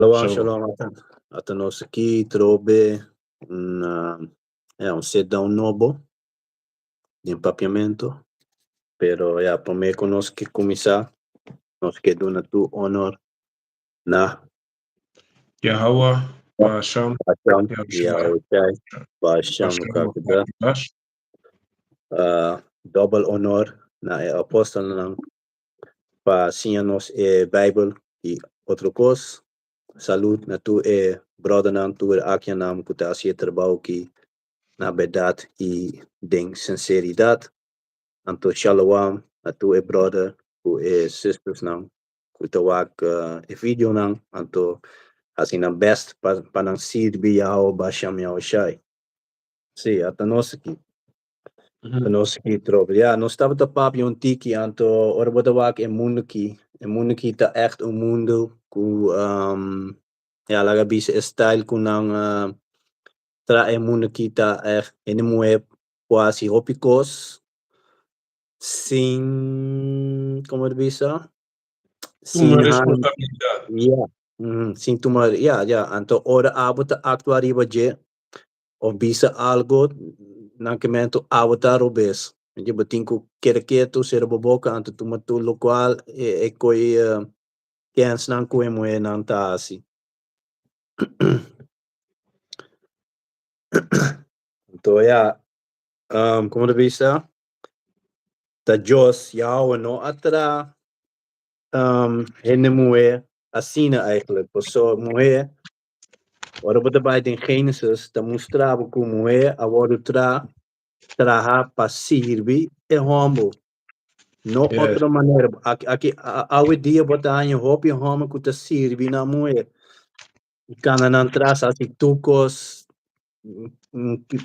Shalom, Shalom. shalom, ata nós aqui, trobe, um sit-down novo de empapeamento, pero para mim, nós que começar, nós que dona tu honor na Yahweh, Basham, Basham, Yahushua, Basham, no Basham, caso Bash. double honor na apóstolo ng para sinha nós Bible e outra coisa, saúde na tu brother nang tu aqui nam que tá assim trabalho que na verdade e den sinceridade. Anto shalom a tu brother ku sisters nang ku tawag video nang anto assim na best pa nang sirbi yao basham yao shai. Sim, até nós aqui. Nós aqui trobe. Ja, nós estava a papo um tiki anto ora bota wak e mundo aqui tá echt mundo ku ja laga bisa style ku nang tra e mundo aqui tá echt ene moe quasi hopicos sem como é bisa Uma sem responsabilidade. yeah sem tomar anto ora abota actuariba je o bisa algo naquemento abota robes je batinko quieto ser boboca anto tuma tu lo qual coi kens nan ko moe nan ta assim então como é bisa ta Jos ja no atra henne moe assina eigenlijk so moe ora bota bij in Genesis ta mostrava como moe a word traha para servir e humble no Yes. outra maneira aqui ao dia botar em roupa e home que ta servir na moe Cananan tras assim tucos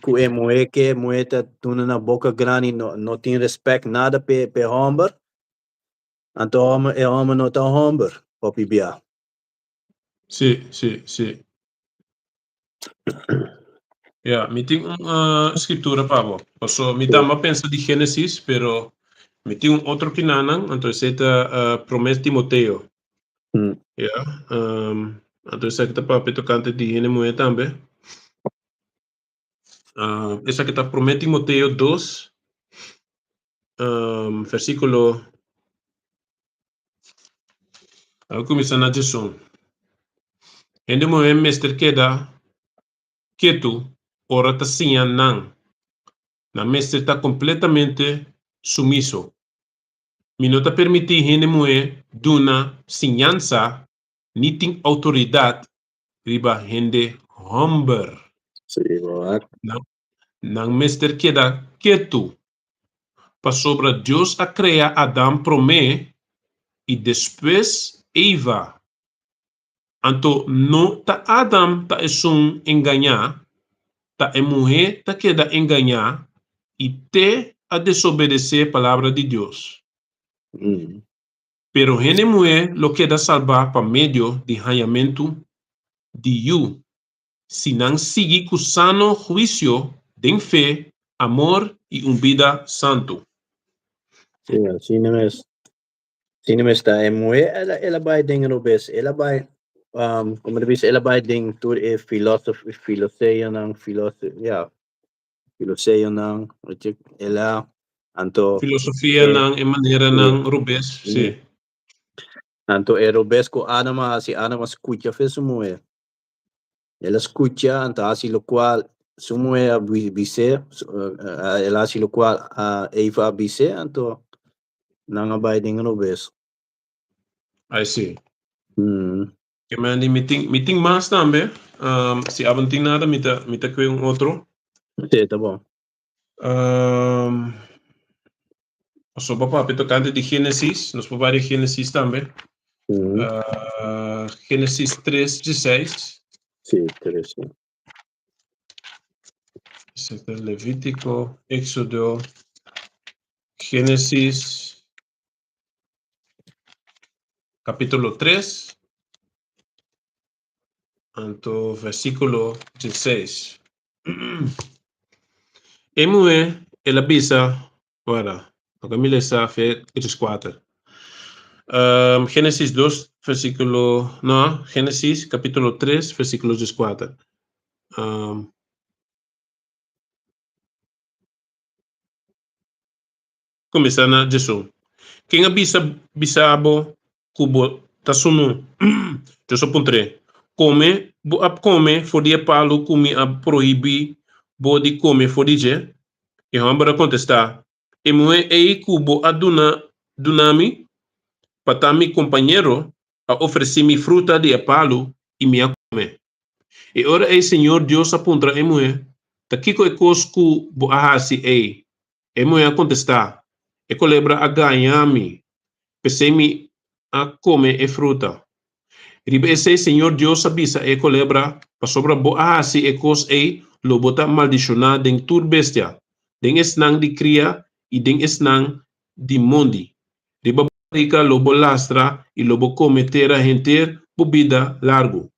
que é moe que moe ta tuna na boca grande no tem respeito nada pe homem anto homem não tá homem papi bia Sim. Yeah, me tem escritura, Pablo. So, me tama pensa de Gênesis, pero me tem outro que nanan, então esta promessa Timoteo. Yeah. Então essa que tá para tocante de Gênesis também. Essa que tá promete Timoteo 2, versículo. Ao começar na dição. Ende moe mester queda quieto, ora ta sinha nan. Na mester está completamente sumiso. Mi não está permitir hene moe duna sinhança ni tem autoridade riba hende humber. Nan mester queda quieto. Pa sobra Deus a crea Adam prome e depois Eva. Anto no ta Adam ta esun enganar, ta mulher ta queda enganar e te a desobedecer a palavra de Deus. Pero hene mulher lo queda salvar por meio de ranhamento de you, se não seguir com sano juízo, de fé, amor e vida santo. Sim, assim mesmo. Sim mesmo está. É moe ela vai dengar o bes, ela vai como diz, ela vai ding tur filosofia ng ela anto Filosofia não é maneira não rubes, sim. Anto Robes ko anama escucha fez moe. Ela escucha anto assim lo qual sumue a bise ela assim lo qual Eva bise anto nang vai dengar o bes. I see. Que man die meeting mais também. Se não tem nada, me tá com outro. Sim, tá bom. So papa, tocante de Gênesis, nós vamos ver Gênesis também. Gênesis 3:16. Sim, interessante. Levítico, Éxodo, Gênesis, capítulo 3, anto versículo 16. Ela bisa, ora, a Camila está fez 4. Génesis 2, versículo, no, Génesis capítulo 3, versículo 14. Começar na Jesus. Quem bisabo kubo tasunu. Joso puntre. Come, bo ap come, fodia palo kumi ap proibi, bo di come fodije. E hambara contestar. Emue ei kubo aduna dunami, patami companheiro, a ofereci-me fruta de apalo e me a come. E ora ei Senhor Deus apuntra emue, takiko e cosco bo ahasi ei. Emue a contestar. E colebra a ganhami, pesemi a come e fruta. Ribe esse Senhor Deus abisa e colebra, pa sobra bo ahasi e cos ei, lo bota maldicionar den tur bestia, den esnang di cria e den esnang di mondi. Riba rica lobo lastra e lobo cometera henter bobida largo.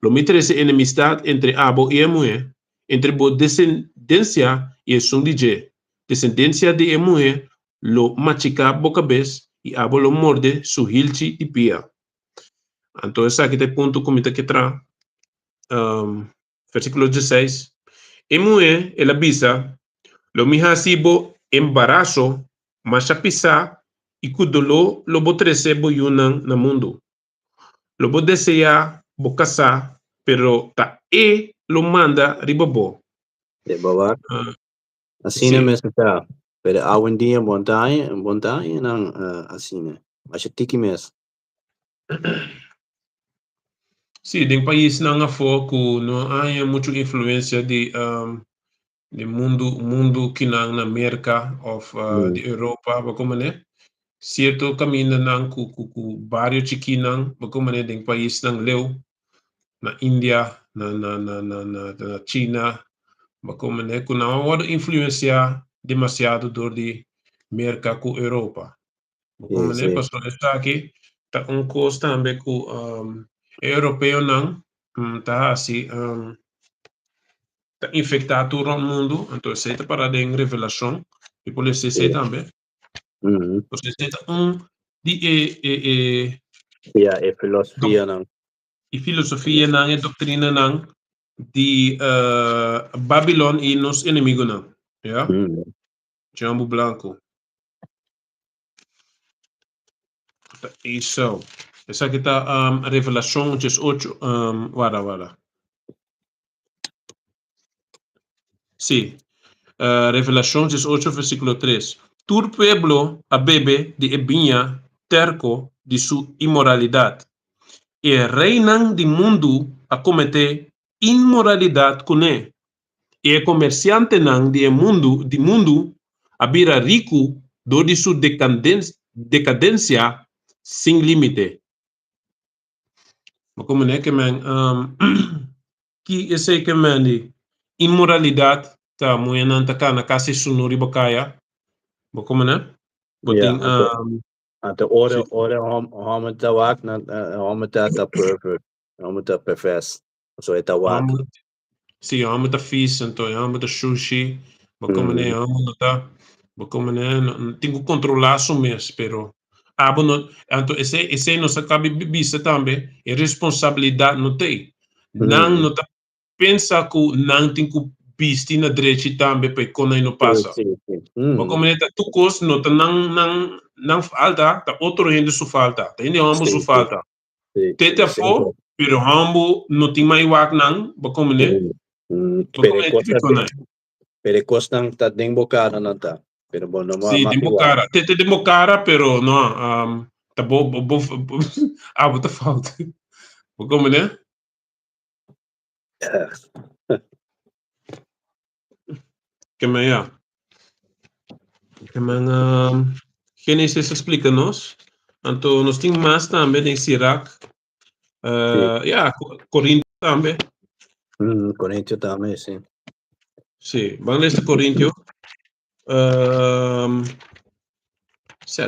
Lo mitrese enemistad entre abo e emue, entre bo descendencia e son DJ. Descendencia de emue lo machica boca bes e abo lo morde su hilchi e pia. Entonces aquí te punto comita que tra, versículo 16. Emue el abisa, lo mihasibo embarazo, machapisa e kudolo lo botrese boyunan na mundo. Lo bo desea bocasa, pero ta e lo manda ribobo. De bawak. Assim Sim. mesmo tá. Pero há um dia montanha não assim. Mas tiki mesmo. Sim, tem país não há foco, não há muita influência de mundo que não na América ou de Europa, como né? Certo caminho não com vários chiquinan, como né? Tem país não leu na Índia, na China, como né? Que não há influência demasiado do de América com Europa. Como né? Pastor está aqui, tá coisa também com europeu não, tá assim, tá infectado todo o mundo, então você está para dar revelação, e por isso você também, você está de É filosofia não. e filosofia não, e doutrina não, de Babilônia e nos inimigos não, yeah? Jambo Blanco. Isso. Essa aqui está a revelação 18, vara. Sí. Revelación 18, versículo 3. Tu pueblo bebe de viña terco de su inmoralidad. Y reinan de mundo a cometer inmoralidad con él. Y el comerciante nan de mundo a vira rico do de su decadencia sin límite. Como é que man que esse que man de imoralidade tá moenan ta kana kasi sunuri bakaya como né boting Ante ore hom ta wak na hom ta perfect. Hom ta perfect. So eta wak. sim, hom ta fish então hom ta sushi como né hom ta como né tenho controlar isso mesmo pero no então esse não sabe bisa também é responsabilidade não tem não tá pensa que não tem que pisti na direita também para quando não passa. Mas como é que tu costa não tá não falta, tá outro ainda su falta, tá ainda ambos su falta. Teta fo, pero ambo não tem mais wak não, mas como é? Como é típico não? Pero costa tá dentro bocada não tá. Pero bom não Sim, tem bocara. Teta tem bocara, pero não, tá tá falta. Como é? Kemaya. Genesis explica-nos. Então, nós temos mais também em Sirac. Corinto também. Corinthians também, sim. Sim, vamos ler Corinto.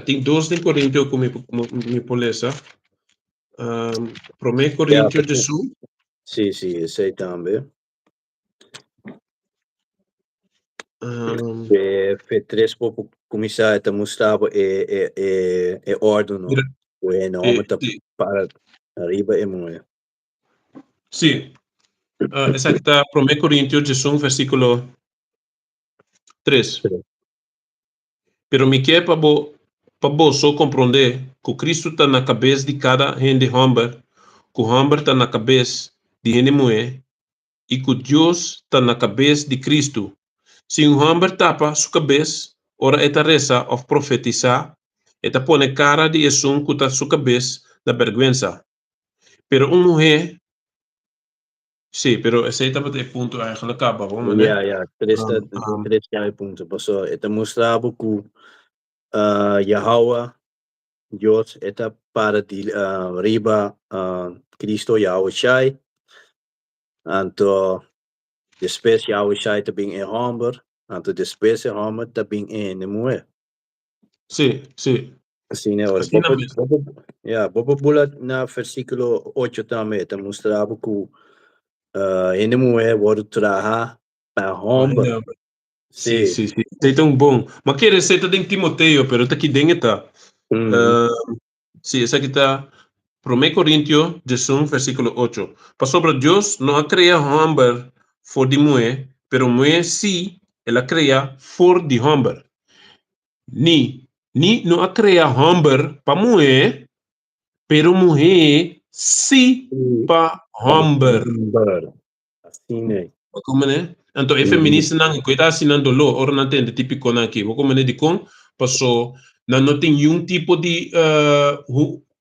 Tem 2 de Corinto como me poleza. Primeiro Corinto de Sul. Sim, sei também. Fe três pouco começar a mostrar é ordem, Bueno, Sí, para arriba e muy. sí. Esa que está 1 Corintios 16, versículo 3. Pero me quer para você compreender que Cristo está na cabeça de cada gente homem, que o homem está na cabeça de gente mulher e que Deus está na cabeça de Cristo. Se um homem tapa sua cabeça, ora esta reza ou profetizar, esta põe cara de Jesus que está sua cabeça da vergüenza. Pero uma mulher, sim, pero esse estava o ponto eigenlijk acaba, vamos, né? Ja, tres jaar punten. Paso, ito mostrava que Yahweh, Dios, ito para di riba Cristo Yahweh Shai, anto después Yahweh Shai tabing e homber, anto después e homber tabing e nemue. Sim, sim. Assim, né? Ora, Assim na mesma. Bobo bulat na versículo 8 também, ito mostrava que e nemue word traha pa homber. Sì, Sim. sì, sì, sei tão bom. Ma che receita tem Timoteo, pero tá aqui dentro tá. Sí, esa que está 1 Corintios 16, versículo 8. Para sobre Dios no ha creado hombre for de mulher, pero mulher sí, ela crea for de hombre. Ni no ha creado hombre para mulher, pero mulher sí para hombre. Homber. Assim, né? Como né? Então, é feminista não, coisa assinando lo, ora não tem de típico não aqui. Como né de com, passou, não tem nenhum tipo de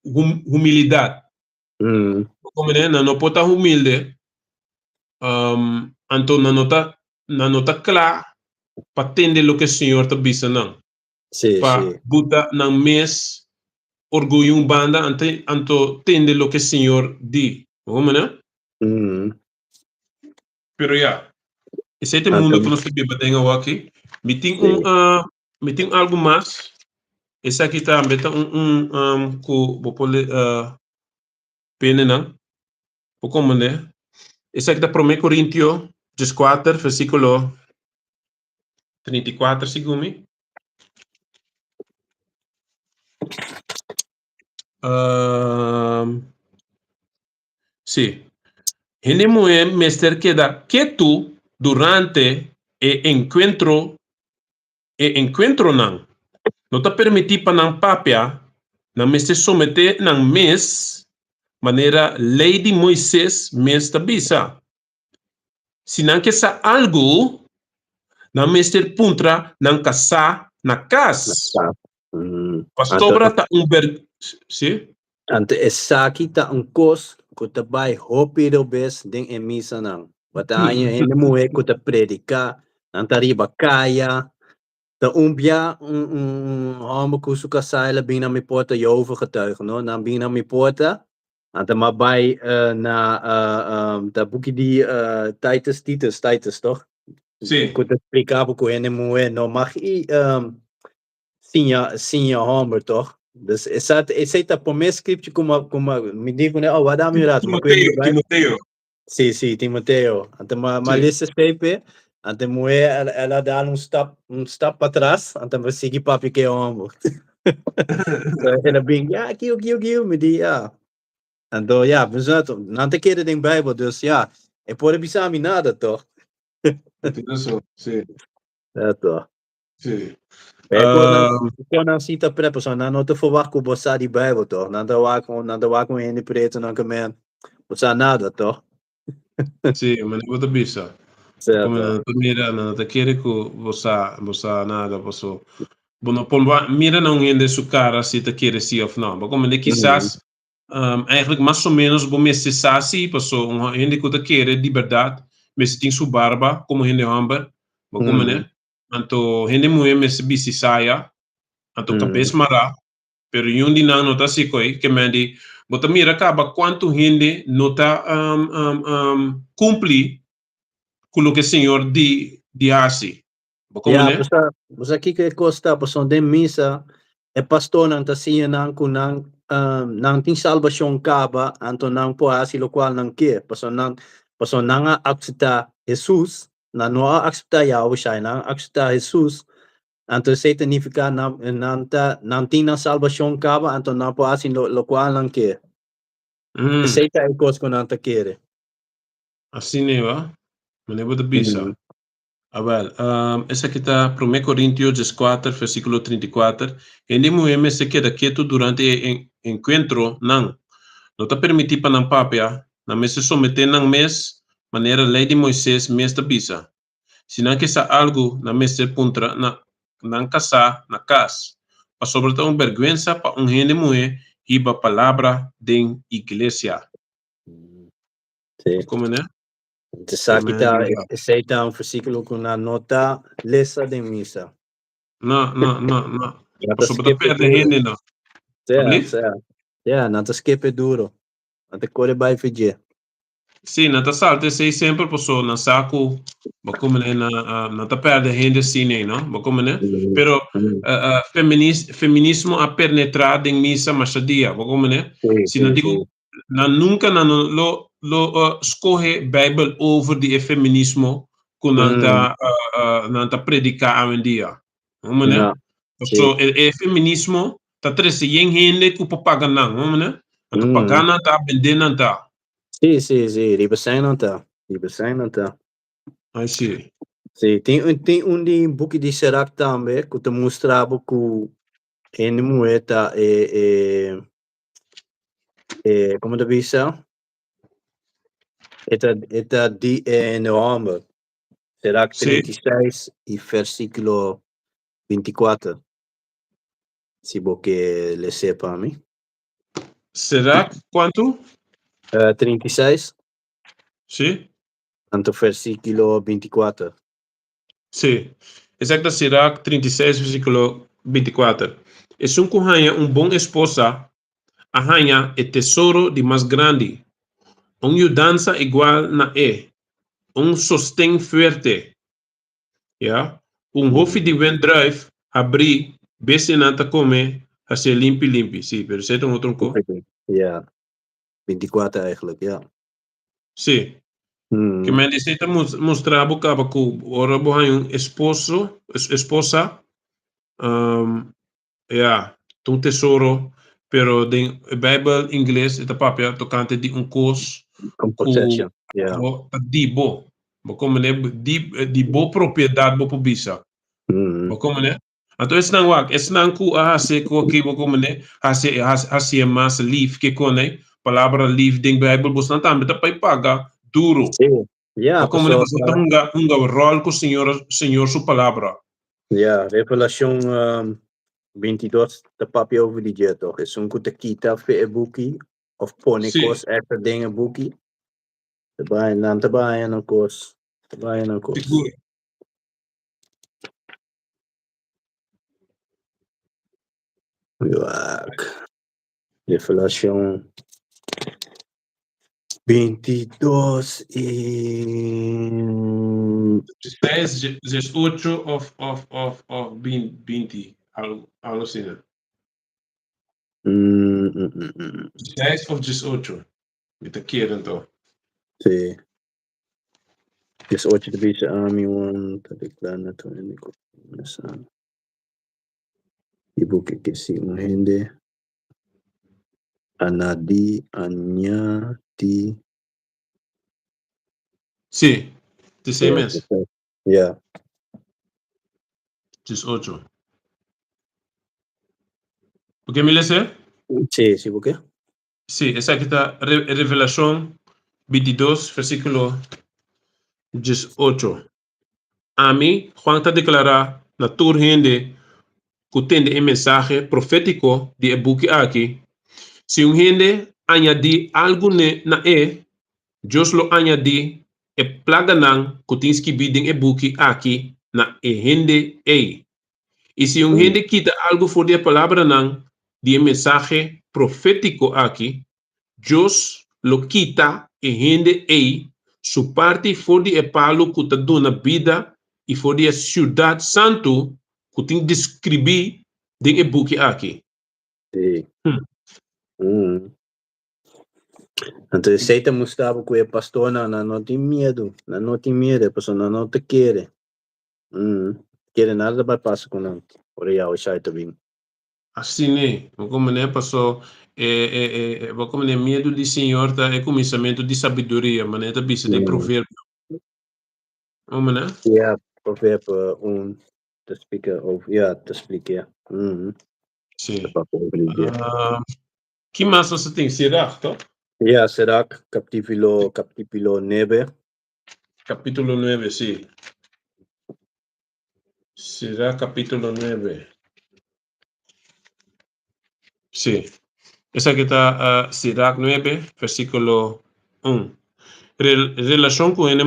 humildade. Como né, não pode estar humilde. Então, não está claro para entender o que o Senhor está dizendo não. Sim, Para sim. Buda não mes orgulho banda, então entender o que o Senhor diz. Como né? Pero ya. Esse é o mundo que nós estamos batendo aqui. Me tem algo mais. Esse aqui também tá que vou pôr pena não. Vou como né? Esse aqui tá 1 Coríntios 14, versículo 34, segundo. Sim. Ele mulher mestre queda quieto durante encontro não. Não está permitido para não papia, não me se someter não mes maneira lei de Moisés mes tabisa. Se não quer algo, não me ser puntra não caçar na casa. Pastor brata sim? Ante esaki ta ang kos ko tabay hopi do bes ding emisa nang. Batanya hindi mo ko ta predika ang tariba kaya ta umbia homo kusuka sai labing na mi porta Jehovah getuigen no na bing na mi porta ante mabay na ta buki di Titus toch? Sim. Ko ta explicar ko hindi mo no mag i Sinha Homer, toch? Dus essa por me script como me digo, né? Oh, Adam Mirato, uma coisa vai. Timoteo. Sim, Timoteo. Então, uma lista PP, então mulher ela dá um step para trás, então vai seguir para pique homem. Ela bem, aqui, me diz, então, exato. Não te querer em Bible, dus é por avisar me nada, toch? Sim. Certo. Sim. Kung nang sita prep, so nano to forward ko bosa di Bible to. Nanda wa ko hindi preto ng kamen. Bosa nada to. Sim, mas não vou bisa. Como Certo. não mira, não te quer que você nada, você bueno, mira não ainda sua cara se te quer sim ou não. Mas como quizás eigenlijk mais ou menos bom mês se assim, passou gente que te quer de verdade, mas tem sua barba como gente amber, mas como né? Então gente mulher mas bisi saia, então cabeça mara, pero yung di nang nota si koi que me di, bota mira acaba quanto gente nota cumpre com o que o Senhor di assim. Como né? Bosa kika costa, bosa den misa, e pastor nang tasiya nang kunang nang ting salvasyon kaba, anto nang po asi lo qual nang ke, bosa nang aksita Jesus, na no aksita Yahweh siya, nang aksita Jesus, Anto sei significa não tinha salvação cava, anto não pode assim lo qual não quer. Aceita é coisa que não quer. Assim é, va? Manebo de bisa. Abel, essa aqui está 1 Coríntios 4, versículo 34. Ele mueme se queda quieto durante o encontro, não. Não está permitido para não papia, não me se someter não mês, maneira lei de Moisés mês da bisa. Se não que sa algo na mês se puntra, não casar, na casa. Para sobretudo vergonha para gente mulher e a palavra da igreja. Sim. Como, né? Então, aqui está versículo com a nota lesa de missa. Não. Para sobretudo perde duro. gente, não. Não te skip duro. Não te corre by fidget. Sim, não está salta sei sempre pessoa na saco, como né na tá perde gente assim, não? Como né? Pero feminismo a penetrado em missa machadia, como né? Se não digo na nunca lo escorre Bible over de feminismo que não tá predicar hoje em dia, como né? So feminismo tá trece em gente que paga não, como né? Tá pagando tá vendendo tá. Sì, ripassai não tá. I see. Sì, tem di book di Serac também que te mostrava que em moeda como te disse, eta di enorme. Serac Sì. 36 e versículo 24. Se você le sepa a mim. Será que quanto? 36, Sì. tanto versículo 24. Sì. Exacto, Sirac 36, versículo 24. Es un cujaña, un bom esposa, ahanha e tesouro de mais grande. Dança igual na sostém fuerte. Yeah? Hofi de drive, abrir, besenata come, a ser limpi. Sì, pero você tem outro co? Ja, 24 eigenlijk, ja. Sì. Que me dice mostrar boca para que ora bohan esposa, um tesouro, pero den Bible inglês eta papia tocante de cos Possession, ja. dibo, como né di bo propriedade bo pobisa, como né. Então esse não esse não ku a se ko que como né hase mais lief que com né palavra lief den Bible bos não também tá para pagar duro. Sim, yeah, Como né você tá um rol com o Senhor sua palavra. Ja, Revelação 22, de papje over die jet toch? Is zo'n goede kita voor een boekie? Of ponikos, extra dingen boekie? Erbij en een koos. Seguro. Ja, Revelação 22 e... 10, 18 of 20, algo assim. 10 of 18. Met een keer en toch. Sim. 18 de beetje aan me, want dat ik daar naartoe en ik op die boeken que sim, hindi. Anadi, Anyati. Sim, de 6 meses. Ja. 18. O que me lê? Sí, ¿por qué? Sí, esa aquí está Revelación 22, versículo 18. A mí, Juan está declarando na tur gente que tem mensaje profético de buque aqui. Se gente añadir algo na Dios lo añadi e plaga nan kutinski biding e buki aqui na gente e. E se gente quita algo for de palavra nan, de mensaje profético aqui, Dios lo quita e gente e, su parte for de palo que ta dona vida e for de ciudad santo que tem descrever de e buki aqui. Sí. Entonces, Satan mostrava que o pastor não tem medo, a pessoa não te quer. quiere nada vai passa com não. Por aí ao chai também. Assim, né? Como né, passou, como né, medo de Senhor tá é começamento de sabedoria, mas né, tá bisa de provérbio. Como né? Yeah, provérbio te explica, te explica. Sim. Para compreender. Que mais você tem? Sirach, tá? Yeah, Sirach, capítulo 9. Capítulo 9, sim. Sirach, capítulo 9. Sim. Essa aqui está Sirach 9, versículo 1. Relação com ele é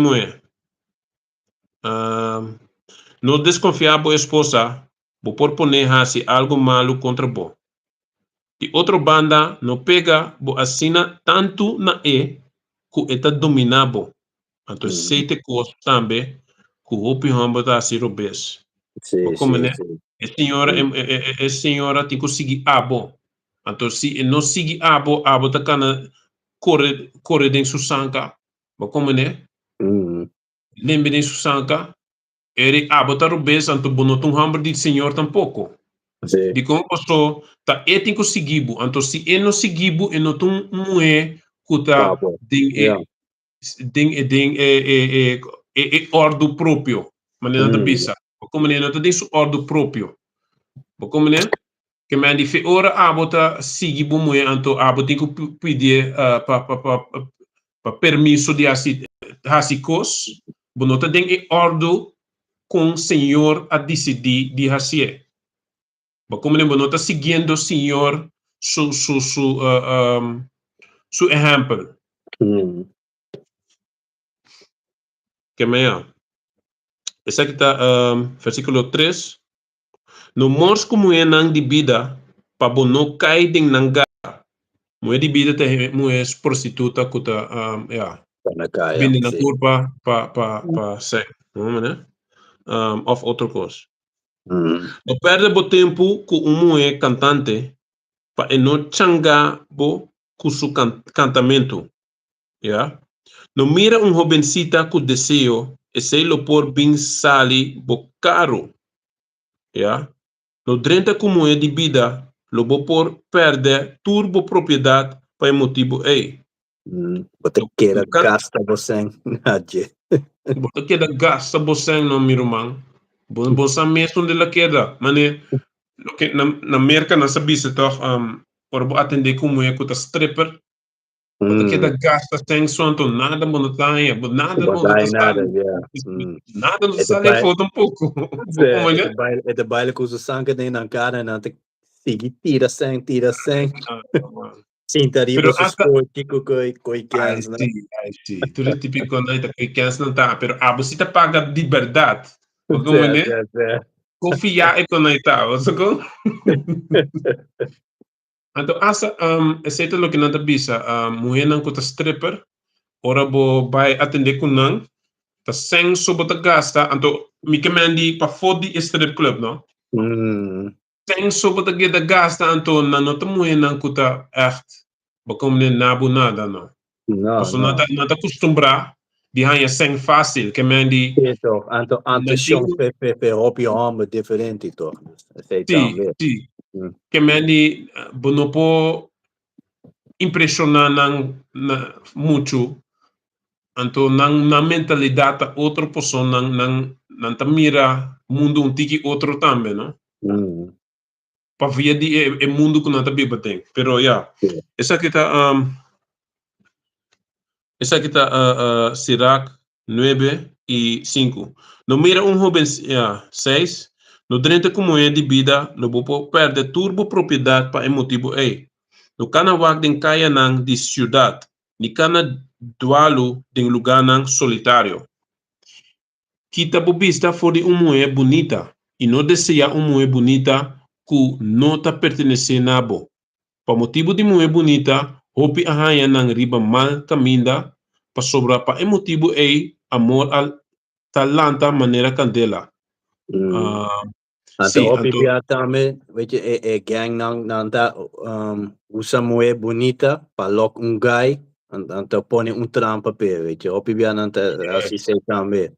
não desconfiar da esposa por poner assim algo malo contra você. E outra banda não pega bo assina tanto na que está dominado. Então, se te costa também, que o opinião está assim robês. Como né? A senhora tem que seguir abo. Então, se não seguir abo tá cana corre dentro do sangue. Como né? Lembre dentro do sangue. Ele abo tá robês, então bonotum hambre de senhor tampouco. De como passou, tá tem que seguir. Então, se ele não seguir, ele não tem mulher que tá ordem próprio. Maneira de bisa. Como né? Não tem sua ordem próprio. Como né? Que me dice ora abota sigi bu moe anto aboti ko pedir pa permisso de hasicos bonota den e ordo com senhor a decidir de hasie ba como ne bonota seguindo senhor su exemplo que me essa aqui tá versículo 3. No mors como é nang de vida pa bono cai den nanga moe di vida te moe prostituta kuta bindi na turpa pa se né of outro coisa no perde bo tempo com moe cantante pa no changa bo com su cantamento no mira jovencita com desejo e sei lo por bin sali bo caro no drenta como é de vida lo bo por perde turbo propriedade pa motivo Você quer gasta você nadie. Bota queda gasta você no mirumang. Bosa mesmo de la queda. Mane lo que na merca na sabisa toch por bo atender como é que stripper. Bota queda gasta sem sonto nada montanha, nada Nada, nada não sale foto um pouco. É de baile com o sangue nem na cara, não te sigue tira sem. Sim, daí Pero você hasta tipo coi cans, né? sí. Tu é típico na ita que cans não tá, pero a você tá paga de verdade. Como né? Confiar é quando está, você com? Então, asa aceita lo que não tá bisa, mulher não custa stripper, ora bo vai atender com não, tá sem sobre tá gasta, então me mandi para fodi strip club, não? Sem sobre tá que gasta, então não tá mulher não custa echt, como nem nabu nada, não? Porque não tá acostumbrado de ganhar sem fácil, que mandi. Então, antes pe hobby arme diferente, toch? Sim. Que mandi não pode impressionar muito. Então, na mentalidade outra pessoa não tá mira mundo um tiki outro também, não? Para ver de mundo que não tá bem tem. Pero essa aqui tá Sirach 9 e 5. No mira jovem 6. No drente como é de vida, no vou perder turbo propriedade para motivo no cana wag den kaya nang de ciudad, ni cana dualo den lugar nang solitário. Kita bobista for de mulher bonita e não deseja mulher bonita que não tá pertenece nabo. Para motivo de mulher bonita, hopi ahaya nang riba mal caminda para sobra para motivo amor al talanta maneira candela. Então, hobby também, weet je, gang nanda usa mulher bonita para lock guy, então põe trampa pe, weet je, hobby nanda assim sei também.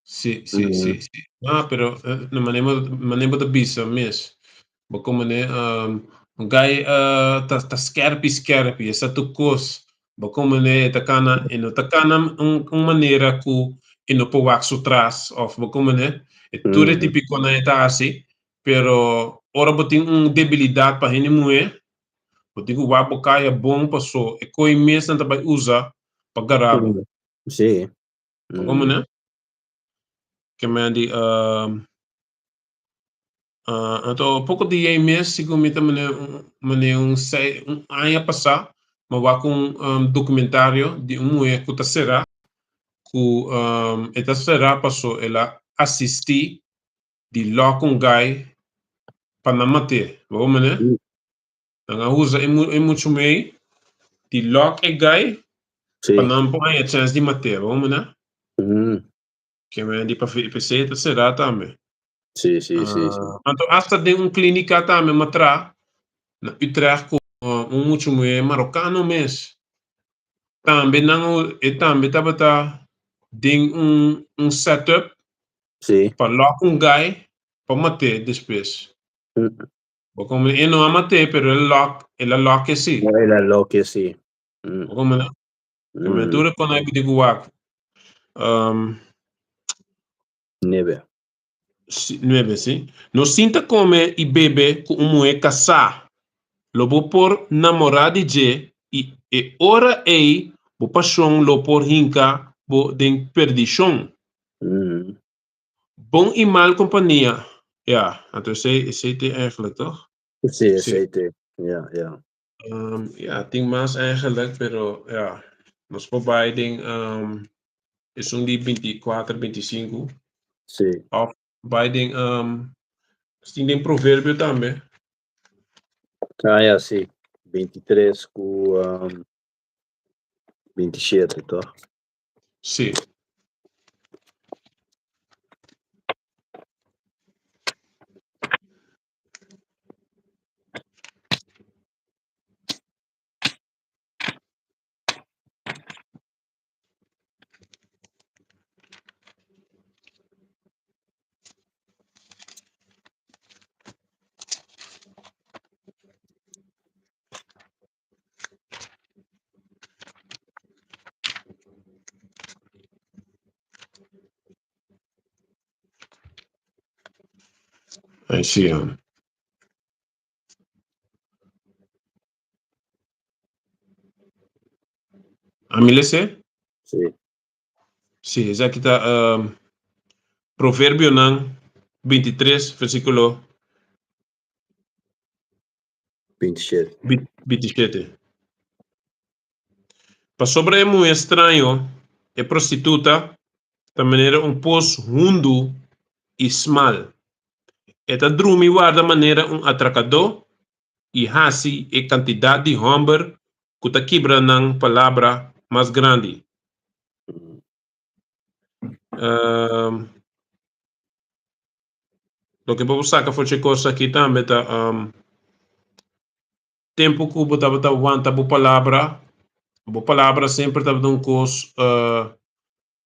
Sì, sì, Mm. sì, sì. Ah, pero manemo da bisa mes. Bako mane un guy ta skerpi sa tukos. Bako mane takana ino takana un manera ku ino po waxo tras of bako mane ture Mm. típico na etasi pero ora boting un debilidad pa hinimue boting wabo kaya bom paso e koi mes na tabay usa paggarabo. Mm. Sì. Bako Mm. mane kemandi então, pouco dia e mês, sigo me também um ano passado, mas vá com documentário de mulher que será que esta será passou ela assistir de lá com guy Panamate, vamos né? Mm. Nga usa é muito meio de lá é guy Sì. Panampo é chance de mater, vamos né? Mm. Que é de para PC esta será também. Sì, sì, sì, sì. Então, hasta de clínica também matra na Utrecht com muito mulher marocano mesmo. Tambe nango tambe tabata ding um setup Sì. para lá um guy para matar depois. Mm. Como ele não amate, pero ele lock é sim. Era Loki, sì. Mm. Como não? Que me Mm. dura quando eu digo wak. Um, Neve. nueve, sim. No sinta come e bebe com mulher casar. Lobo por namorar de je e ora ei bo paixão lo por hinka bo den perdição. Mm. Bom e mal companhia. Ja, então esse tem eigenlijk toch? Sì, Sim. sì. Ja, ja. Ja, tem mais eigenlijk, pero ja, nós providing is die 24, 25 Sì. of providing tem provérbio também. Ah, ja, sì. 23 cu 27, toch? Sim. Aí sim. Amilese? Sì. Sim, já que tá provérbio não 23, versículo 27. 27. Para sobre é muito estranho, é prostituta, da maneira pos hundu e smal. Eta drumi guarda maneira atracador e hasi e quantidade de homem que ta quebra ng palavra mais grande. Mm. Lo que vamos sacar foi coisa aqui também tá tempo que bota aguanta bo palavra sempre tá um coisa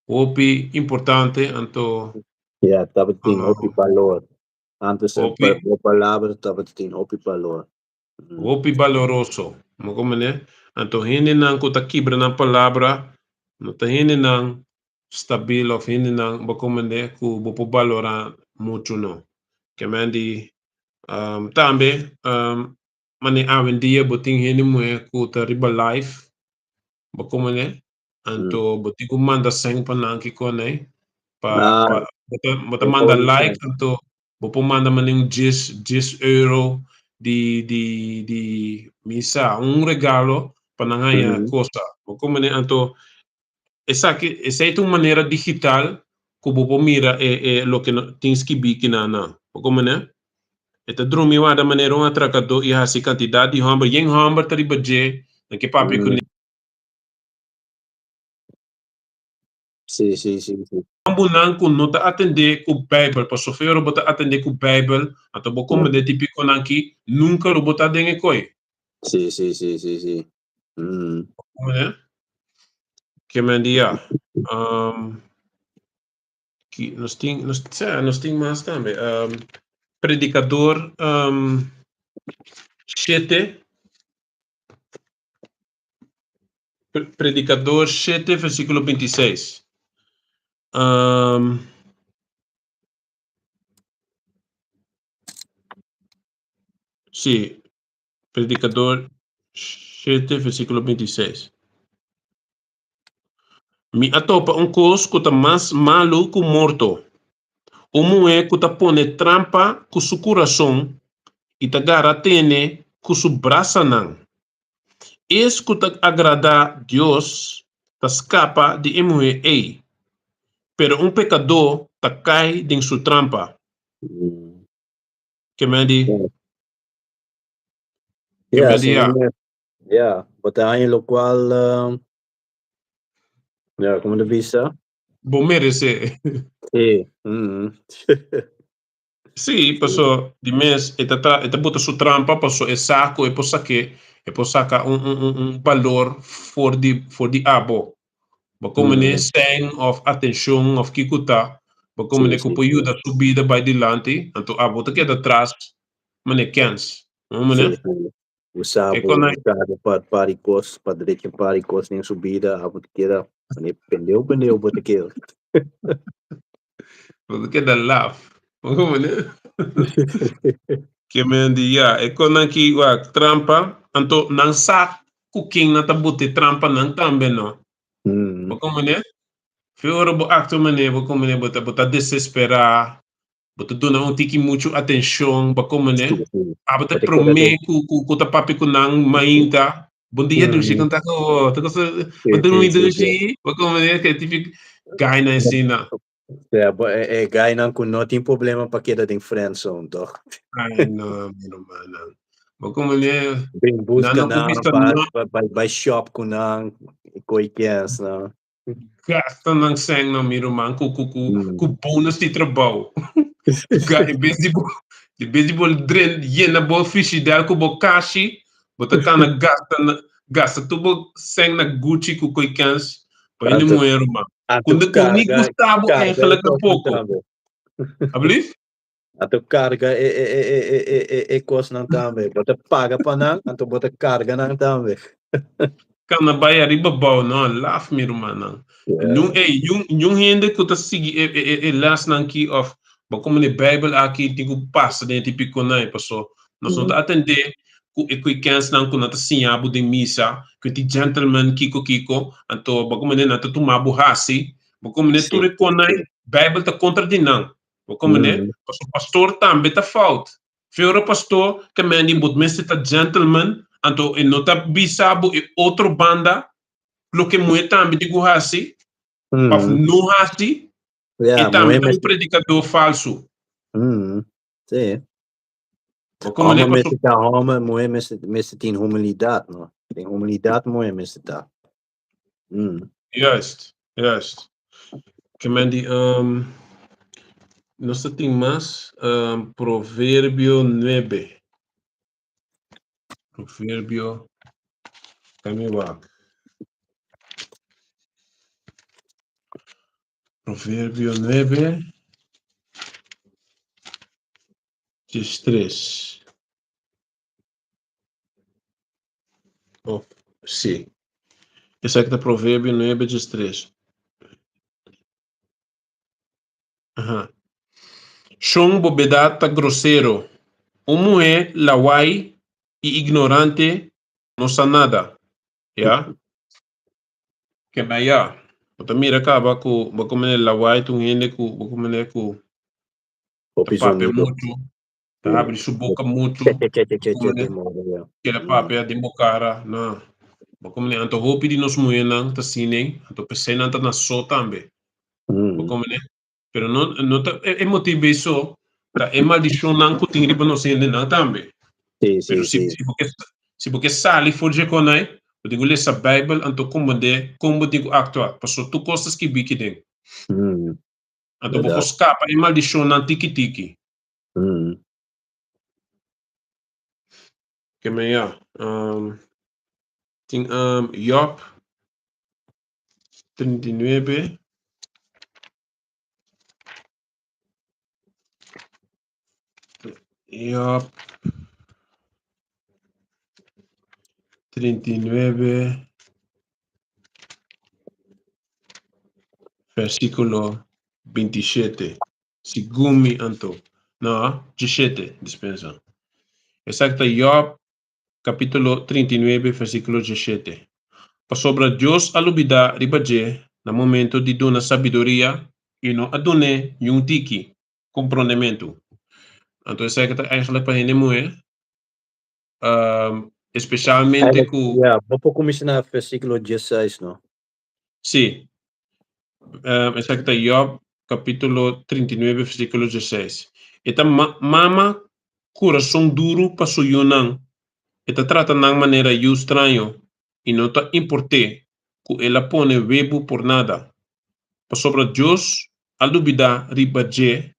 opi importante anto Ja, dapat tin opi valor. Antes opi o palavra dapat tin opi valor. Mm. opi valoroso mo como né anto hindi nang ko ta quebra ng palavra no ta hindi nang stabil of hindi nang ba como né ku bo po valora mucho no que mandi tambe mani awen dia boting hindi mo ku ta riba life ba como né Mm. anto boting ko manda seng panangki ko né Ah, bota e manda poi like anto bopo manda maning 10 euro di misa regalo panangaya mm. cosa bopo mane anto esa é uma maneira digital que bopo mira lo que tens que bi kinana bopo mane eta drumi wa da maneira atracador e hasi quantidade de hamba yen hamba tari baje que papi Mm. Sì, sì, sì, sì. ambulan kun no ta atender ku Bible, pa sofrer ro bota atender ku Bible, ato bo como de típico nanki, nunca ro bota denge koi. Sì, sì, sì, sì, sì. Mm. Né? Que mendia. Um, que nós tem mais também. Predicador 7. Predicador 7, versículo 26. Sí, Predicador 7, versículo 26. Mi atopa un cos kuta mas malu ku morto. Umu é kuta pone trampa ku su coração e tagara tene ku su braça nang. Es kuta agrada Deus ta escapa de emue ei. Pero un pecador ta cai din su trampa. Que me di? Que me di Ja, wat aan lo cual, como de vista? Vou merecer. Sí. Sì, posso di mes e butta su trampa, posso e saco e possa che e possa saca un valor for di abo. Ma come ne sign of attention of kikuta, ma come ne kupo yuda subida by di lanti, anto abo te queda atrás, ma ne kens. Sim, o sábado, quando para paricos, para direita paricos, nem subida, a botequeira, pneu, botequeira. queda laugh. Ma come ne? Che men di ya, e quando ki wa trampa, anto nang sak cooking na tabuti trampa nang tambe no. Ma come ne? Fiora bo acto mane, bo como ne bota desesperar, bota dona um tiki muito atenção, ba como ne? Abata prome ku ta papi ku nang mainta. Bom dia, Dushi, kan ta ko, ta ko sa, bata nung Dushi, ba como ne, que tipo guy na ensina. Guy não tem problema para queda de friendzone, toch? Ai, não, não, não. Ba como ne, Bem busca não na vista não, by shop com nang coiquens, não. gasta nang seng no miro man ku bonus di trabalho. Em vez de bol dren yena bo fishi dal ko bo kashi, bota kana gasta tu bo seng na Gucci ku koi kans, pa ini mo ero ma. Kunda ko ni Gustavo eigenlijk na pouco. Alsjeblieft? Ato carga e cost não também. Bota paga para não, então bota carga não também. Kana baya riba baw no laugh miro man. Nung yung hende ko ta sigi last nang key of ba como ne Bible aqui tigo passa dentro tipiko na paso. Nós não atender ku kans nang kunata sinhabo de missa, que ti gentleman kiko anto ba como ne nata tumabu hasi, ba como ne tu reconai Bible ta contra de não. Ba como ne pastor tambe ta fault. Fiora pastor que mandi bot messe ta gentleman anto e nota bisabo e outro banda lo que muito também digo assim of no assim e também tem um predicador falso Sim. como Alma né pastor mesmo tá alma moe mesmo tem humildade, não? Tem humildade moe mesmo tá. Juist que mandi nós tem mais provérbio 9 provérbio provérbio 9 13 oh sim esse aqui é provérbio 9 13 Son bobedata grosseiro. Umu é lawai e ignorante não sa nada. Ya? Que ba ya? Ota mira ka ba ku ba como lawai tu hende ku ba como ku ta pape muito. Ta abre su boca muito. Como ne que la pape de bocara na. Ba como anto hopi di nos muenang ta sineng anto pesena ta na so tambe. Ba como pero no ta é motivo isso ta é maldição não que tem riba no sende não também. Pero se porque sali forje konai, eu digo lesa Bible anto como digo actua, passo tu costas que biki den. Anto boko scapa e maldição nan tiki tiki. Que me ya. Ting Job 39 Job 39, versículo 27. Sigumi anto. No, 17, dispensa. Exacto, Job capítulo 39, versículo 17. Pasobra Deus alubida ribaje na momento de dona sabedoria e no adone yung tiki compreendimento. Então, isso é que eigenlijk para ele moe, especialmente com vamos começar no versículo 16, não? sim, exacto, Job capítulo 39, versículo 16. Eta mama coração duro para suyunang, eta trata ng maneira yu estranho e não ta importe que ela pone webo por nada. Pasobra Deus alubida ribaje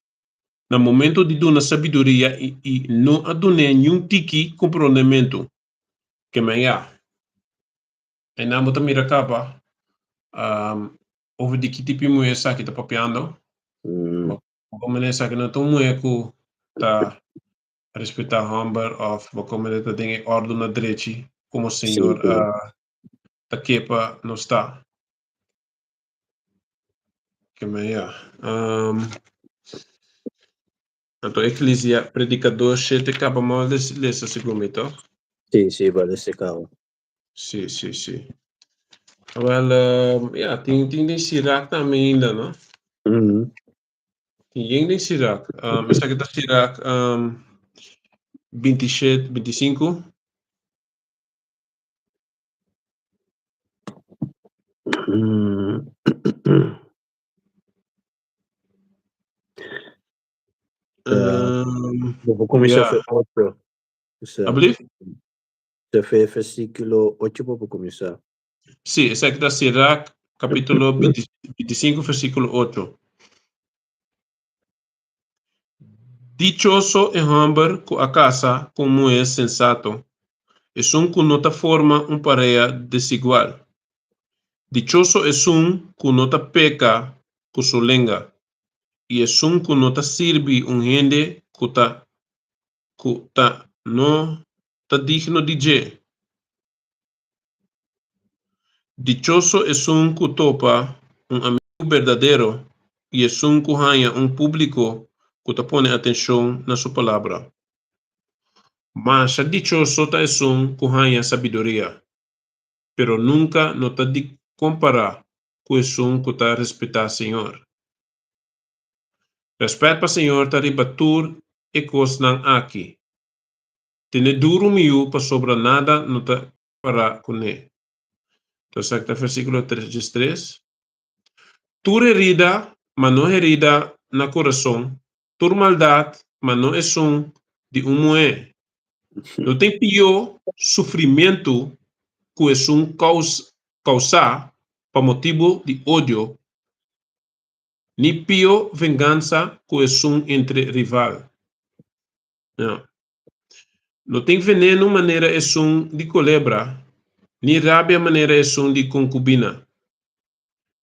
na momento de dona sabedoria e não adone nenhum tiki compreendimento que meia. E na mota mira capa over de que tipo moe sa kita papiando. Como nessa que não tão moe ku ta respeitar Humber of como ele tá tem ordem na direita como o senhor ta kepa não está. Que meia. Então, Eclesia, predicador, te capa mal dessa segundo, então? Sim, vale esse carro. Sim. Well, tem de Sirac também ainda, não? Tem de Sirac. Essa aqui tá Sirac 27, 25. Vou começar com 8. Abrir? Você fez versículo 8 para começar. Sim, essa aqui tá Sirac, capítulo 25, versículo 8. Dichoso é homem que a casa como é sensato, é que não forma pareja desigual. Dichoso es que no te peca con su lengua, y es que no te sirve un gente que no te digno de je. Dichoso es que topa un amigo verdadero, y es que haya un público que te pone atención a su palabra. Mas dichoso es que haya sabiduría, pero nunca no te compara con eso que te respeta al Señor. Respeito para o Senhor está ribatur e cos nang aqui. Tene duro miu para sobra nada não está para com ele. Então, secta versículo 3. Tu herida, mas não herida na coração. Tu maldade, mas não é de moé. Não tem pior sofrimento que é causar para motivo de ódio, ni pior vingança que é entre rival. Não. Não tem veneno maneira é de culebra, ni rabia maneira é de concubina.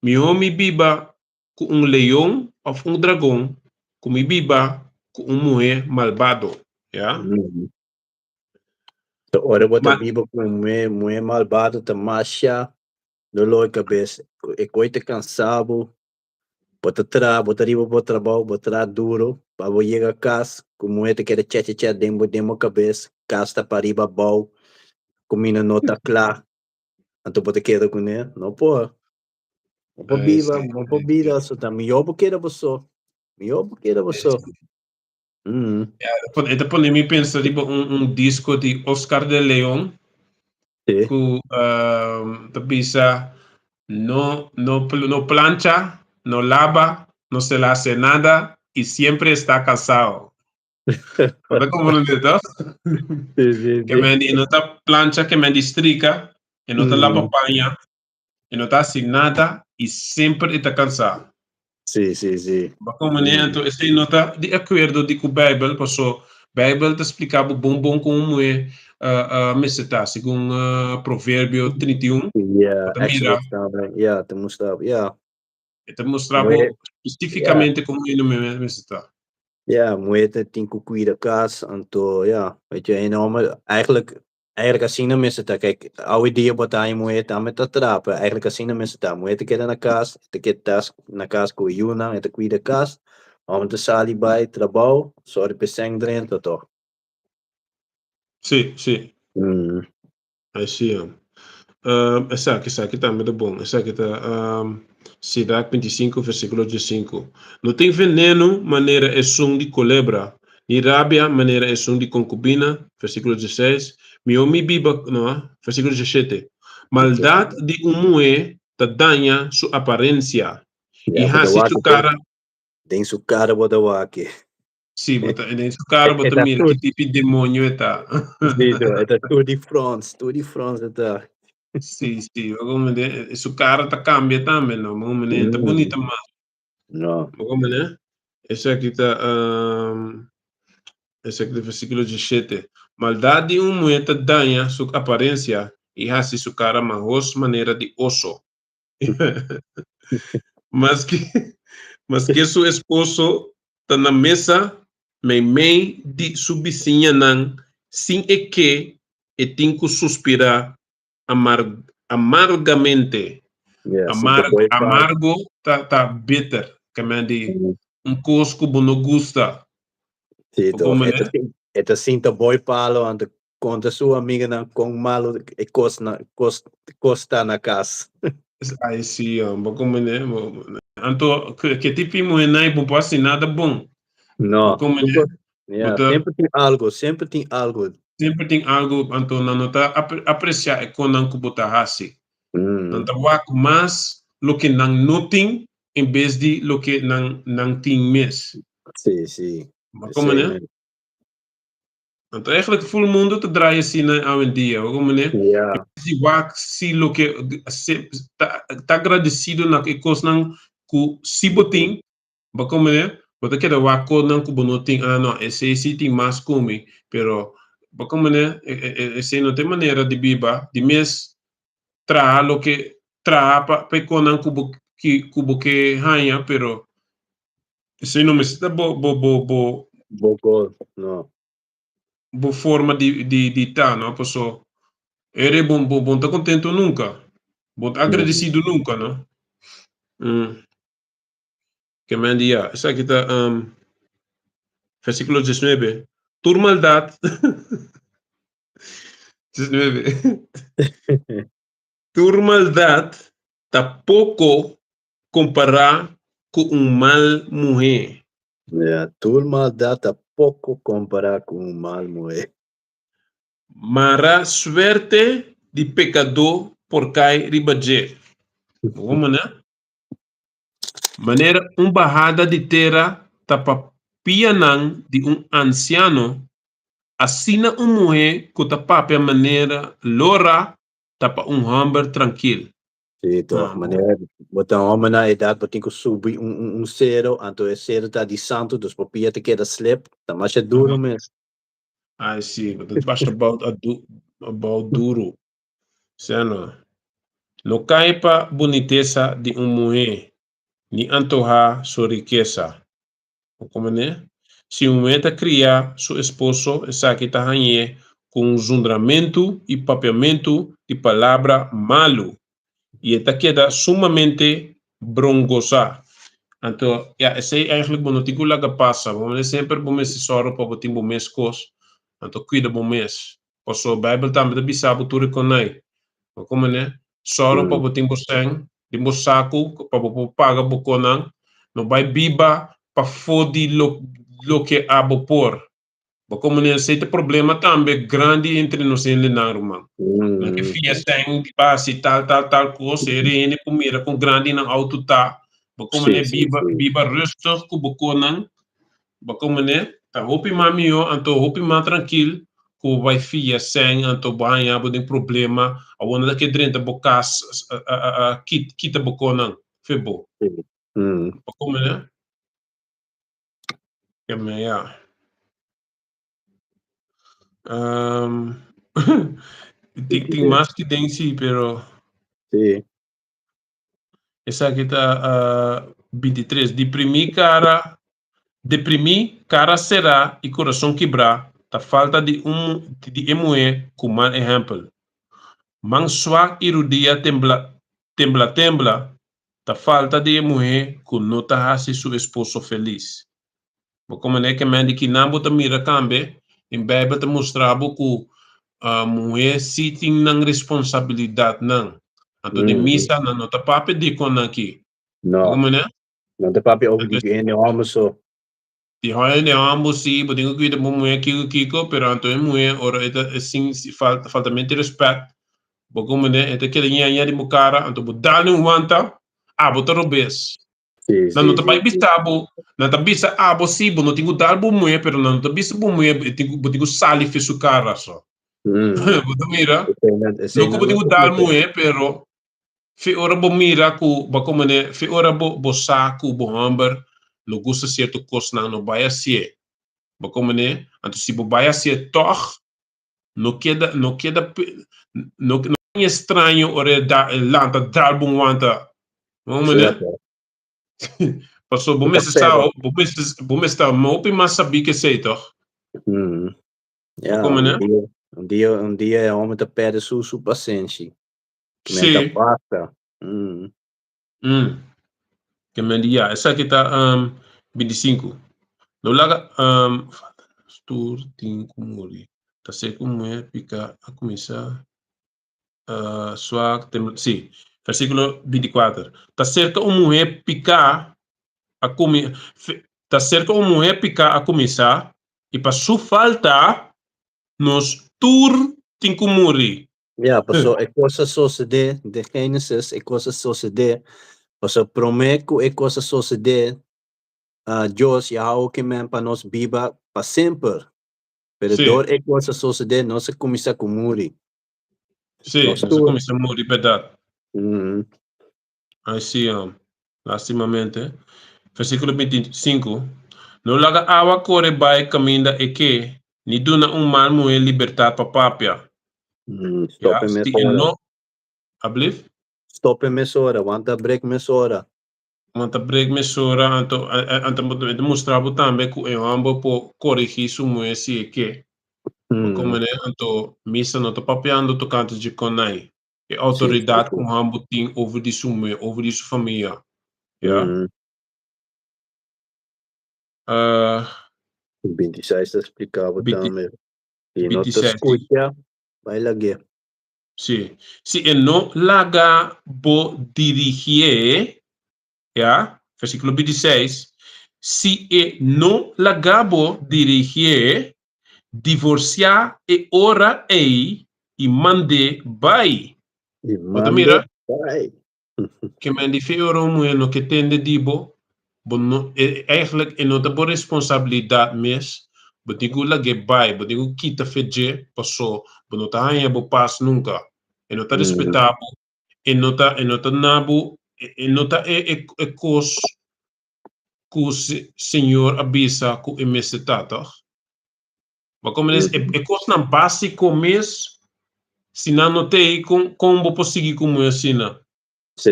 Mi homem biba com leão ou dragão, como biba com mulher malvado. Yeah? Então, ora, bota biba com mulher malvado, tá macha, dolor cabeça, e coita cansado, bota riba, bota trabalho, bota duro, para você chegar a casa, como mulher te quer tchê, demo cabeça, casa tá para riba, bom, comida não tá clara, então bota queda com ele, não pode. Não pode vida, só tá melhor porque era você. Depois me pensa tipo disco de Oscar de León, que bisa no plancha, no lava, no se le hace nada y siempre está casado. ¿Verdad como lo entiendes? Sí. Que me no está plancha, que me districa, que no está lava paña, que no está sin nada y siempre está cansado. Sí. Como então esse não está de acordo com a Bíblia, porque a Bíblia te explicava bom como é a segundo Provérbio 31. Yeah, Exodus também. Yeah, te mostrava. Yeah. Te mostrava especificamente como é a mensagem. Ja, moeite tem que cuidar casa, então, ja, weet je, enorme, eigenlijk assim na mesa tá, kijk, oude dia botar em moeite, met dat trapa, eigenlijk assim na mesa tá, moeite que na casa, te que tas na casa com Yuna, e te cuida casa, om te sali bij, trabalho, só de pesang dentro, toch? Sim, sim. Mm. I see. Essa aqui tá muito bom. Essa aqui tá Sirac 25, versículo 15. Não tem veneno, maneira é som de culebra. E rábia, maneira é som de concubina, versículo 16. Miomi biba, não, versículo 17. Maldade de mulher te danha sua aparência. E Ja, bota hasi wake su cara, tem su cara bota wake. sim, bota, em su cara, bota Eta mir, que tudo, tipo de demônio é tá. Zito, eta Tour de France, eta. Sì, sì, ma come su carta cambia também, no? Ma come ne, tá bonita, No, ma come ne? Essa aqui tá, essa aqui do versículo 17. Maldade muita danha sua aparência e assim su cara mahos maneira de osso. mas que, mas que seu esposo tá na mesa, meio de subvizinha não, sem é que e tem que suspirar amargamente. ja, sinto boy pal. Amargo tá bitter, que me di cusco não gusta. Zito, Como né? eta sinto boy palo, ante conta sua amiga na com malo e costa na casa. Aí sim, como né? Anto que tipo mo nai bom passe nada bom. No, Como né? yeah, Bota sempre tem algo. sempre tem algo anto na nota apreciar e quando que bota hasi. Não tá wak mas lo que não noting em vez de lo que não tem mes. Sì, Como sei né? mesmo. Então, eigenlijk full mundo te draaien zien hoje em dia, como né? Yeah, Se wak se lo que tá agradecido na que coisa não que se botin, ba como né? Bota que da wak ko não que bonotin, não, esse tem mais come, pero ba como né? Esse não tem maneira de biba, de mes tra lo que tra pa pe ko não kubo que hanha, pero esse não me está Bocol, no. bo forma de tá, não? Posso Ere bom tá contento nunca. Bom tá Mm. agradecido nunca, não? Que me dia. Essa aqui tá, versículo 19. Tu maldade. 19. Tu maldade tá pouco comparar com mal mulher. Yeah, turma data pouco comparar com o mal moe. Mara suerte de pecador por cai ribaje. Vamos, né? Maneira barrada de terra tapa pianang de anciano. Assina mulher que tá papia maneira lora tapa hamber tranquilo. Então, maneira, botar uma na idade, botar que subir zero, então é zero tá de santo, dos papia te queda slip, tá mais é duro mesmo. I see, but it was about duro. Seno, no caipa boniteza de mulher, ni antoja sua riqueza. Como né? Se meta criar seu esposo, essa aqui tá com zundramento e papiamento de palavra malo. E esta queda sumamente brongosa. Então, esse é eigenlijk bom notigo lá que passa. Vamos sempre bom mês soro para botar bom mês cos. Então, cuida bom mês. Posso Bible também da bisabo tudo com nai. Como né? Soro para botar bom sang, de bom saco para botar paga bom conan. No vai biba para fodi lo que abo por. Como né? Esse problema também grande entre nós em Lenaruman. Na que fia sem base tal coisa, ele comida com grande na auto tá. Como né biba rustig ku bekonan, como né tá hopi mami yo anto hopi ma tranquilo ku vai fia sem anto banha bo tem problema a onda da que drenta bocas kita bekonan febo. Como né? Que me ya. Tem mais que tem sim, pero Sim. essa aqui tá 23. De primeira cara deprimir, cara será e coração quebrar, ta falta de emoe com mal exemplo. Man swak irudia tembla, ta falta de emoe com nota hasi su esposo feliz. Como é que man de que não bota mira cambe, em Bíblia te mostrava que a mulher sitting nang responsabilidade não. Anto de misa na nota pape di kon aqui. No, Como é? não te papi over die ene almoço. Die hoje de ambos sim, but tenho que mo mulher kiko, pero anto é mulher ora é sim falta mente respeito. Como é? É que linha de cara, anto bo dali wanta, botar robes. Sim, Na não sim, tá sim. pai bitabo, na tá bisa sim, bo não tenho dar bo mulher, pero na não tá bisa bo mulher, tenho sali fe su cara só. Bo mira, não como tenho dar mulher, pero fe ora bo mira ku ba como é, fe ora bo saco bo hamber, no gusta certo coisa na no vai assim. Ba como é, anto se bo vai assim toch, não queda não é estranho ora da lanta dar bo wanta. Vamos né? Passou bom mês está mal para mais saber que sei toch. Ja, Como né? um dia é homem te pede su paciência. Menta Sim. pasta. Que me dia, essa aqui tá 25. No laga Stur tinko muri. Tá seco mulher pica a começar swag sim. Versículo 24. Tá cerca uma mulher picar a comer. Tá cerca uma mulher picar a começar e para sua falta nos tur tinko muri. Ja, passou é coisa suceder de Gênesis, é coisa suceder. Passou prometo é coisa suceder. Deus já o que men para nós viva para sempre. Pero Sim. dor é coisa suceder, não se começa com muri. Sim, Nós nós começa a morrer, verdade. Aí sim, lastimamente. Versículo 25. No laga awa corre vai caminda e que ni duna mal mulher libertar para papia. Stop em Se hora. no, ablief? Stop em hora, want break hora. Want break mesura, anto demonstrava também que eu amo por corrigir su mulher se que. Como né, anto missa não tá papiando tocante de conai. E autoridade com ambo tem over de sua mulher, over de sua família. Yeah. 26 explicava também. E não te 26. escuta, vai lagi. Sim. Se não laga bo dirigir, yeah, versículo 26. Se não laga bo dirigir, divorciar e ora ei e mande vai. E Bota mira, vai. que me dice ora no que tende dibo, bon eigenlijk é nota bo responsabilidade mes. Botigo lage vai, botigo kita feje, passou, bonota hanha bo pas nunca. E nota respeitabo, e nota nabu, e nota cos que o senhor avisa que é mesetata. Mas como é cos na básico mes, se não notei como vou seguir como assim,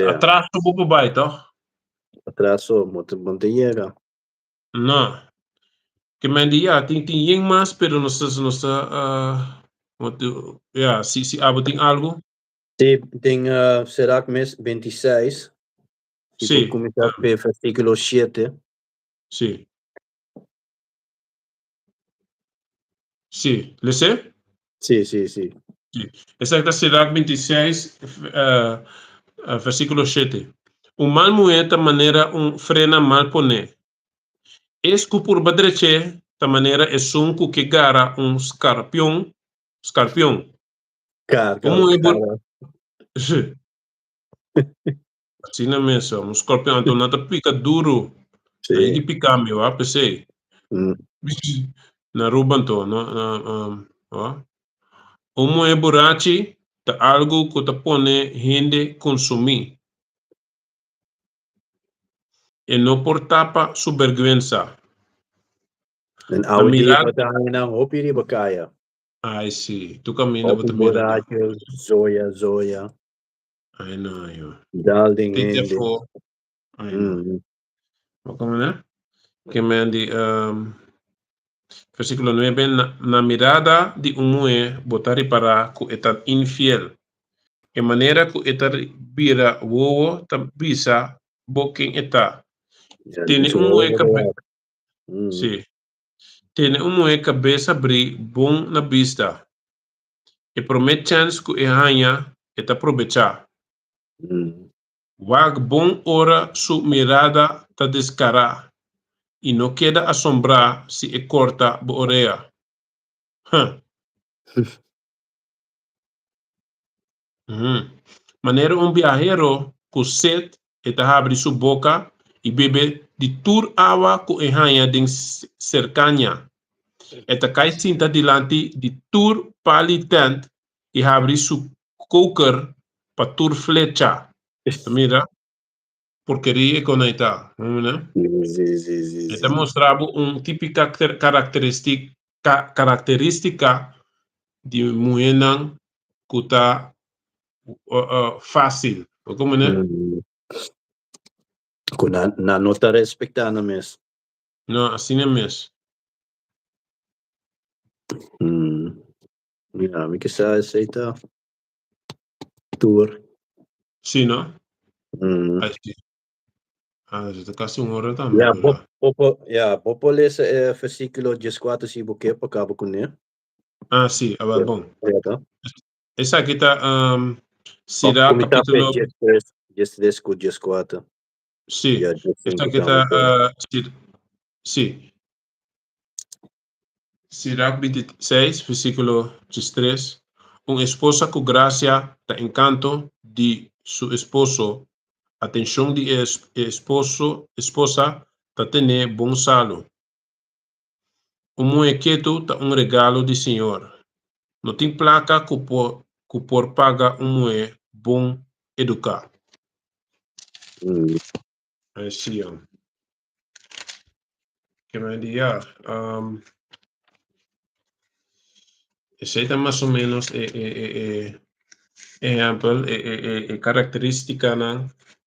atrás do vou vai, tá? Atraso, muito chega. Não. Que me dia tem mais, pero não está se tem algo. Sim, tem, será que mês 26? Sim. Começar pelo versículo 7. Sim. Sim. Lê? Sim, sim, sim. Essa será 26, versículo 7. O mal moeda maneira frena mal pone. Esco por badreche, da maneira é sunco que gara escarpião. Como é por... Assim na mesa, escorpião, então nada pica duro. Aí que pica meu, pensei. Na rubanto, ó. Como é burachi, tá algo que tá pone gente consumir. E não por tapa su vergüenza. En oude die bataille na hopi die bakaya. Ai, sim. Tu caminha Hopi borracho, zoya. Ai, não, eu. Dalding Tem ende. tempo. Ai, não. Como é? que me di versículo 9, na mirada de mujer botari para ku etat infiel. E maneira ku etar bira wowo ta bisa boking eta. Tiene sí. Tiene cabeça bri bom na vista. E promet chance ku hanya eta aprovechar. Wag bom hora su mirada ta descara. E não queda assombrar se é corta bo oreia. Maneira viajero com sede eta abre sua boca e bebe de tur água com erranha de cercanha. Eta cai cinta dilante de tur palitent e abre sua koker para tur flecha. Mira, porqueria com eta, né? Eta mostrava típica característica de mulher que tá fácil, como né? Na nota respectando mesmo. Não, assim é mesmo. Me que sa aceita tour. Sim, não? Já quase uma hora também. Popo lesa versículo 14 se buque para cabo com ele. Sim, agora bom. Essa aqui tá será capítulo 13 com 14. Sim. Essa aqui tá sim. Sirach 26, versículo 13. Uma esposa com graça da encanto de seu esposo. Atenção de esposa tá tendo bom salo. Mulher quieto tá regalo do Senhor. Não tem placa que por paga mulher bom educar. Assim, que me diga, esse é mais ou menos exemplo, característica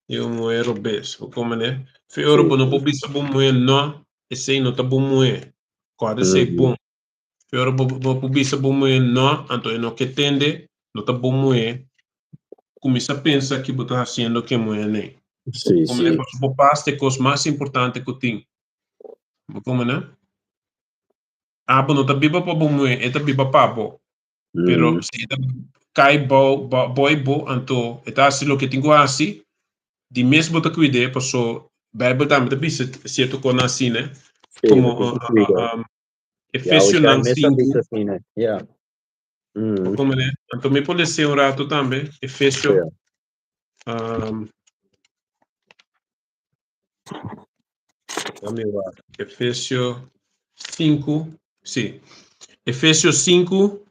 de mulher obesa. Como né? Feio não pode ser bom mulher não, esse não tá bom mulher. Quando esse bom, feio não pode ser bom mulher não, então não que tende, não tá bom mulher. Começa a pensar que você está fazendo que mulher nem. Como né? Por parte coisa mais importante que tem. Como né? Não tá biba para bom mulher, é tá biba para bom. Pero se cai boy então está assim o que tenho assim de mesmo que cuide passou Bible também tá bisa certo com assim né como Efésios 5 como né então me pode ser rato também Efésios Efésios 5 sim Efésios 5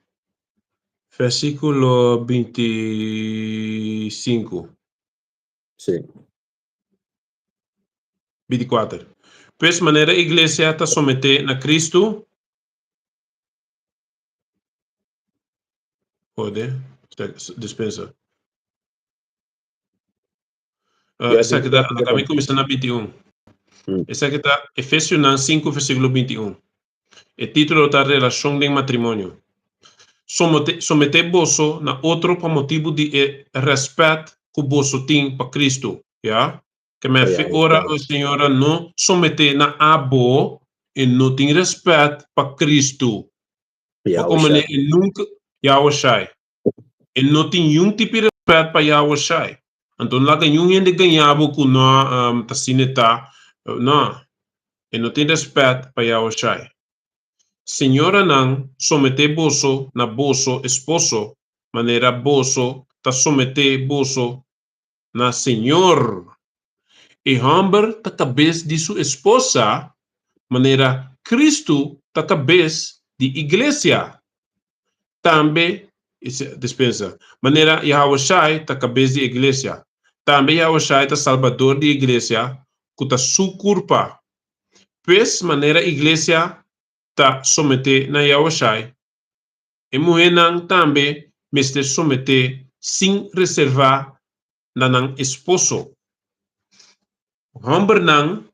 versículo 25. Sim. 24. Pues maneira a igreja está sometida a Cristo. Pode? Dispensa. Essa aqui está também começando a 21. Essa aqui está Efésios 5, versículo 21. O título da relação de matrimônio. Someter vosso na outro por motivo de respeito que vosso tem para Cristo. Yeah? Que me ora a senhora não someter na abo e não tem respeito para Cristo. Como ele nunca Yahushai. Ele não tem nenhum tipo de respeito para Yahushai. Então lá nenhum ainda ganhava com não tacineta. Não. Ele não tem respeito para Yahushai. Senhora não someter boso na boso esposo, maneira boso ta someter boso na senhor. E homem ta cabeça de sua esposa, maneira Cristo ta cabeça de igreja. Também dispensa, maneira Yahushai ta cabeça de igreja. Também Yahushai ta salvador de igreja, que ta sua culpa. Pues maneira igreja ta someter na Yahushai. E mulher não também mestre someter sem reservar na esposo. Homem não,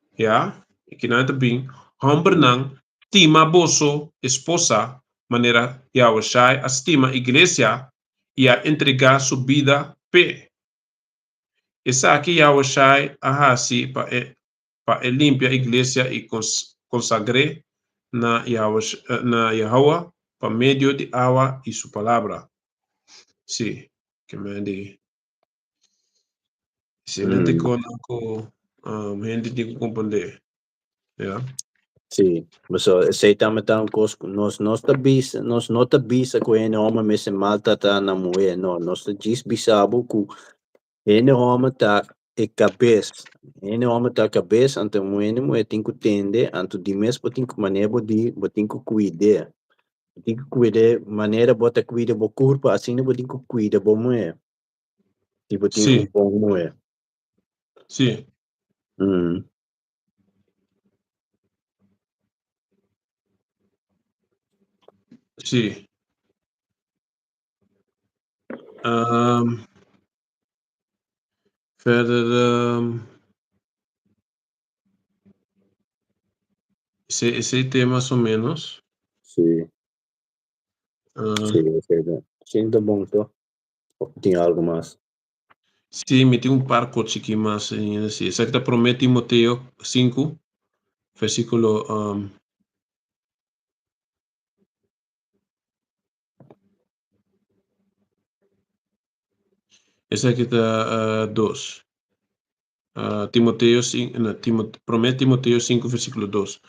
ikinaitabing, hombre nang tima boso esposa, manera Yahushai estima iglesia y a entregar su vida pe. Esa aqui Yahushai ahasi pa limpia iglesia y consagre na Yahweh por medio de agua y su palabra. Sí, que me di. Excelente con gente de comprender. Yeah. Sim, mas aceitamos então que nós não tá bisa que ele homem mas malta tá na mulher, não, nós diz bisabo que ele homem tá cabeça, então mulher tem que entender, então de mesmo tem que maneira tem que cuidar, maneira bota cuida do corpo, assim não tem que cuidar da mulher, tipo tem Sim, bom mulher. sim, sim. Verder, esse tema mais ou menos. Sim, sim, tá bom, então. Tem algo mais? Sim, me tem par coisas aqui mais. Sim, essa que promete Timoteo 5, versículo essa aqui está 2. Timoteo 5, promete Timoteo 5, versículo 2.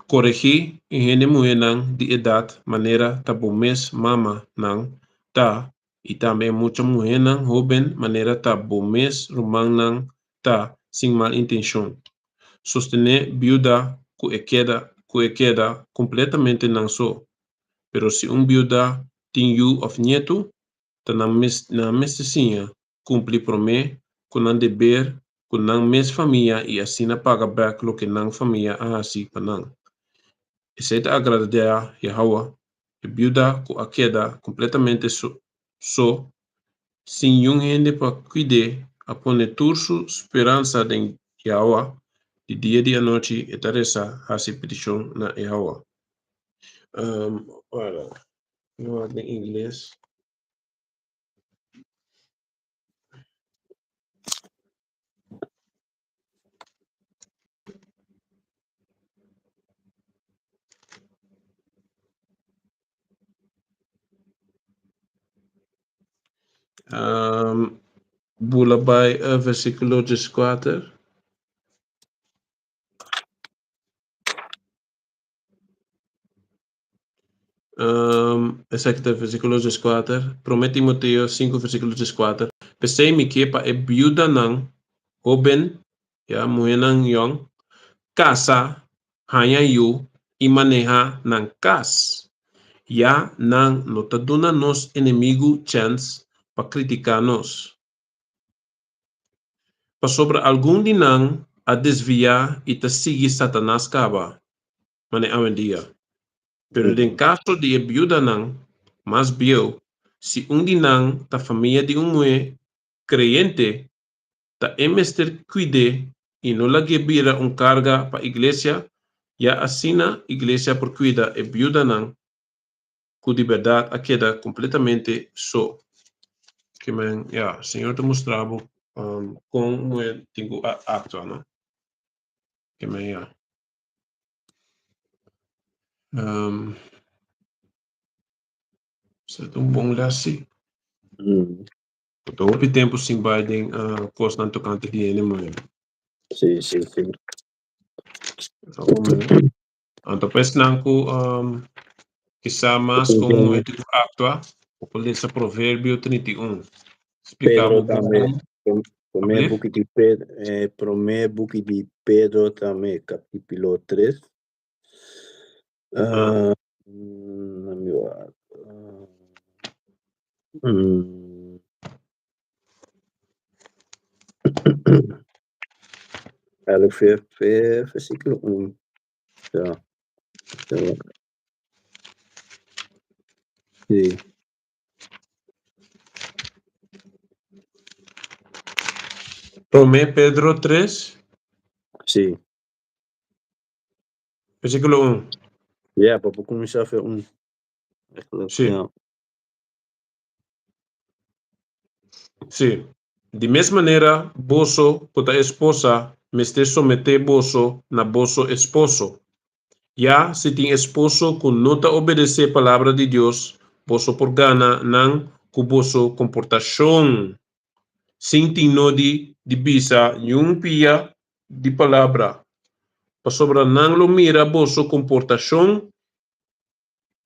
Corrigir ingene muenang de edad, manera tabu mes mama nang ta, y también mucha muenang joven, manera tabu mes rumang nang ta, sin mal intención. Sostener viuda que queda completamente nang so. Pero si un viuda tem of nieto, ta na mestesinha, cumpre promê, com nan deber, com nan mes família e assim na paga back lo que nan família ahasi panang. Esse é agradecer a Yahweh, e viuda com a queda completamente so, sem um rende para cuidar, a poner sua esperança em Yahweh, de dia e noite, e taresa hasi petição na Yahweh. Olha, no em inglês. Bulabai versículo 4. Exacto, versículo 4. Promete Timoteo 5, versículo 4. Pesei-me que pa e viuda nang joven, ya mulher nang young, casa, hanya yu, e maneja nang cas. Ya nang notaduna nos inimigo chance pa criticar nos. Pa sobre algum dinang a desviar e ta seguir Satanás caba. Mane awendia. Pero en caso de viuda nang, más bio, si un dinang ta familia de un mue creyente, ta emester cuide y no la gebira un carga pa iglesia, ya asina iglesia por cuida e viuda nang, cu de verdad a queda completamente so. Que men, ja, Señor te mostrava como tengo actua, no? Que men, ja. Certo, bom lassi. Todo o tempo sim Biden costa tanto canto de ele mesmo. Sim. Então penso nanco quizá mais como muito actua o polícia provérbio 31. Pedro Explicamos também. abrir. Primeiro book de Pedro também, capítulo 3. Ela fez versículo 1. Tá. Sim. Tomé Pedro 3. Sim. Versículo 1. Yeah, vamos começar a ver Sim. Yeah. Sim. De mesma maneira, vosso, puta esposa, me este someter vosso na vosso esposo. Já se tem esposo que não está obedecer a palavra de Deus, vosso por gana, não com vosso comportação. Sim, tem no de bisa, yung pia de palavra. Pa sobra não lo mira vosso comportação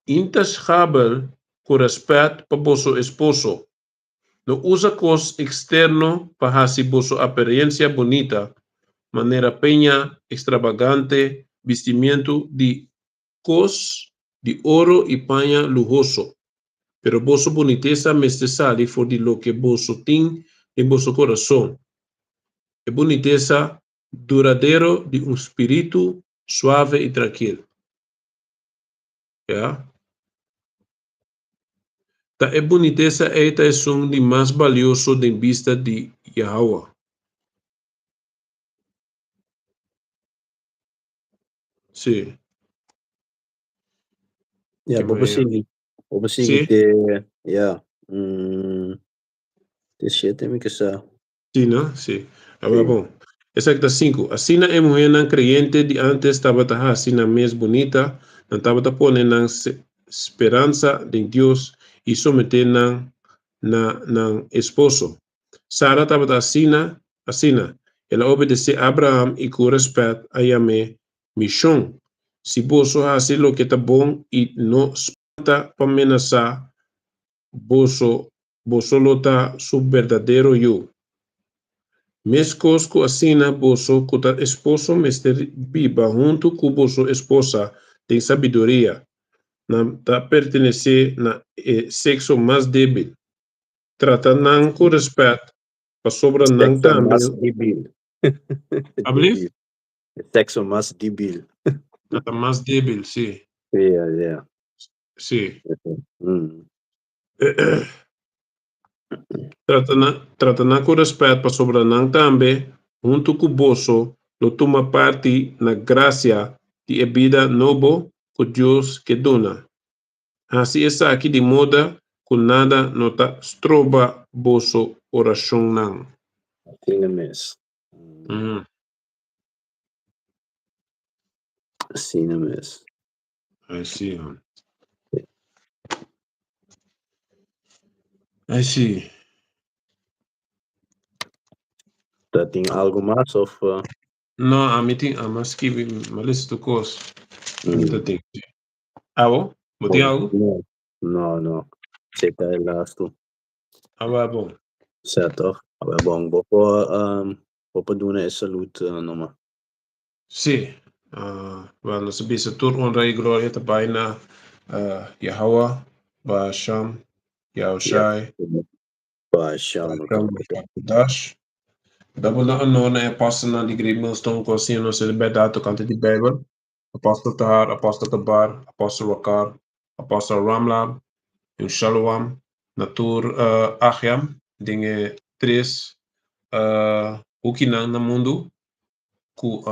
intascável com respeito para vosso esposo. Não usa cos externo para fazer vossa aparência bonita, maneira penha, extravagante, vestimento de cos de ouro e panha lujoso. Pero vossa boniteza mestre sale for de lo que vosso tem em vosso coração. É boniteza duradeiro de espírito suave e tranquilo. Yeah? Ta é boniteza esta é som de mais valioso de vista de Yahweh. Sim. Yeah, Que vamos venha. seguir. Vamos Sim. seguir ter, yeah. Deixa eu que sa. Sim, não? Sim. Agora, Sim. bom. Essa aqui tá 5. Assim é mulher não crente de antes estava assim na mais bonita, não estava pondo na esperança de Deus e someter na esposo. Sara estava assim, ela obedeceu a Abraham e com respeito a Yahweh, missão. Se você faz o que está bom e não espanta para ameaçar, você lota seu verdadeiro eu. Mescosco assina vosso cuta esposo mester viva junto com vosso esposa tem sabedoria, na tá pertencer na sexo mais débil. Trata não com respeito, para sobra não Sexo também. mais débil. Débil? Sexo mais débil. Trata mais débil, sim. Yeah, yeah. Sim. Mm. Trata não com respeito, para sobra não também, junto com vosso, lo toma parte na graça de vida novo que Deus que dona. Assim está aqui de moda que nada não está estroba vosso oração não. Assim é mesmo. Assim é mesmo. I see. I see. Tá, tem algo mais of No, a meeting, a mas que uma lista de coisas. Muita tem. Abo? Botem algo? No. Certo, é last. Aba bom. Certo. É bom. Vou doen een salut noma. Sim. Wel, nós bisa tur honra e glória também na Yahweh, Basham, Yahushai, Paixão. Dash. Double na ano na apostle na degree milestone ko siya no sa bedato kante di Bible. Apostle Tahar, Apostle Tabar, Apostle Wakar, Apostle Ramlab, yung Shalom, Natur Achiam, dinge tres ukinang na mundo, ku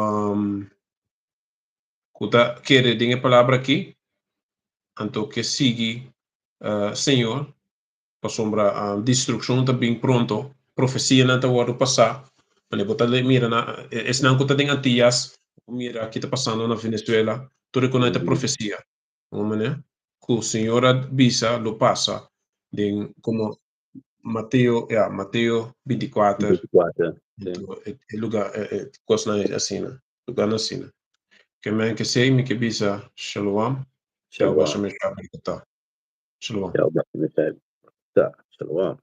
ta kere dinge palavra aqui, anto que sigue Senhor, pa sombra destruction ta bem pronto, profecia na ta wado passar, mas bota mira na, es não kuta ding antias, mira kita passando na Venezuela, tu reconhece profecia, né? Que o Senhor avisa, lo passa, de como Mateo 24, 24. lugar, coisa assim, lugar assim. Que man que sei, me que bisa, shalom, já o baixo me chama, Shalom. Ja, dat is het. Ja, shalom.